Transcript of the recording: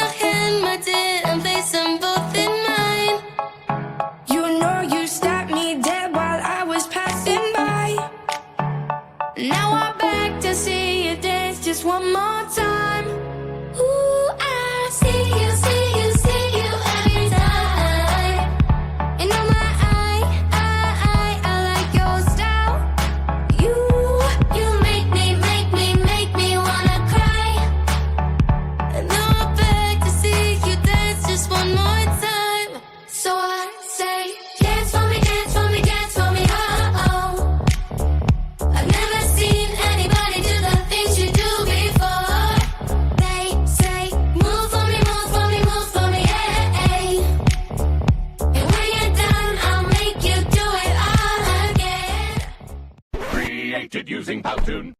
your hand, my dear, and place them both in mine. You know you stopped me dead while I was passing by. Now I beg to see you dance just one more time. Ooh, I see you, see you, see you every time. And on my I like your style. You make me wanna cry. And now I beg to see you dance just one more time. So I say, dance for me, dance for me, dance for me, oh, oh. I've never seen anybody do the things you do before. They say, Move for me, move for me, move for me, hey. And when you're done, I'll make you do it all again. Created using Powtoon.